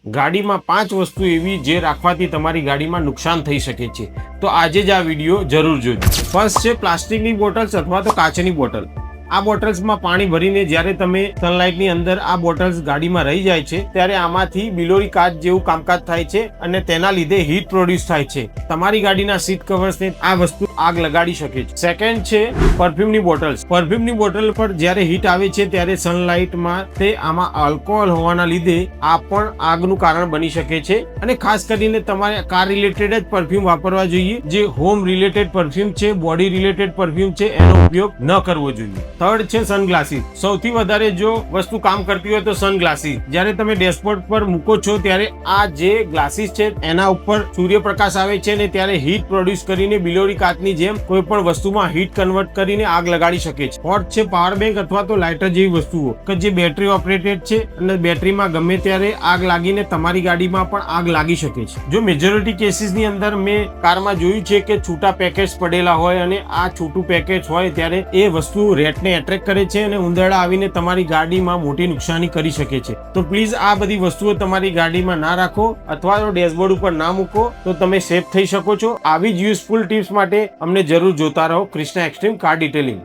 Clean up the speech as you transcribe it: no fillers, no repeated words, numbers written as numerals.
ગાડીમાં 5 વસ્તુ એવી જે રાખવાથી તમારી ગાડીમાં નુકસાન થઈ શકે છે. તો આજે જ આ વિડીયો જરૂર જોજો. ફર્સ્ટ છે પ્લાસ્ટિકની બોટલ્સ અથવા તો કાચની બોટલ. આ બોટલ્સમાં પાણી ભરીને જ્યારે તમે સનલાઇટની અંદર આ બોટલ્સ ગાડીમાં રહી જાય છે ત્યારે આમાંથી બિલોરી કાચ જેવું કામકાજ થાય છે અને તેના લીધે હીટ પ્રોડ્યુસ થાય છે. તમારી ગાડીના સીટ કવર્સને આ વસ્તુ આગ લગાડી શકે છે. સેકન્ડ છે પરફ્યુમની બોટલ્સ. પરફ્યુમની બોટલ પર જ્યારે હીટ આવે છે ત્યારે સનલાઇટમાં તે આમાં આલ્કોહોલ હોવાના લીધે આ પણ આગનું કારણ બની શકે છે. અને ખાસ કરીને તમારે કાર રિલેટેડ જ પરફ્યુમ વાપરવા જોઈએ. જે હોમ રિલેટેડ પરફ્યુમ છે, બોડી રિલેટેડ પરફ્યુમ છે, એનો ઉપયોગ ન કરવો જોઈએ. થર્ડ છે સનગ્લાસીસ. સૌથી વધારે જો વસ્તુ કામ કરતી હોય તો સનગ્લાસીસ. જ્યારે તમે ડેશબોર્ડ પર મૂકો છો ત્યારે આ જે ગ્લાસીસ છે એના ઉપર સૂર્યપ્રકાશ આવે છે ને ત્યારે હીટ પ્રોડ્યુસ કરીને બિલોરી કાચની જેમ કોઈ પણ વસ્તુમાં હીટ કન્વર્ટ કરીને આગ લગાડી શકે છે. ફોર્થ છે પાવર બેંક અથવા તો લાઇટર જેવી વસ્તુઓ કે જે બેટરી ઓપરેટેડ છે અને બેટરીમાં ગમે ત્યારે આગ લાગીને તમારી ગાડીમાં પણ આગ લાગી શકે છે. જો મેજોરિટી કેસીસની અંદર મેં કારમાં જોયું છે કે છૂટા પેકેટ્સ પડેલા હોય અને આ છૂટું પેકેટ હોય ત્યારે એ વસ્તુ રેટને એટ્રેક્ટ કરે છે અને ઉંદરડા આવીને તમારી ગાડીમાં મોટી નુકસાની કરી શકે છે. તો પ્લીઝ આ બધી વસ્તુઓ તમારી ગાડીમાં ના રાખો અથવા તો ડેશબોર્ડ ઉપર ના મૂકો તો તમે સેફ થઈ શકો છો. આવી જ યુઝફુલ ટિપ્સ માટે અમને જરૂર જોતા રહો કૃષ્ણા એક્સ્ટ્રીમ કાર ડિટેલિંગ.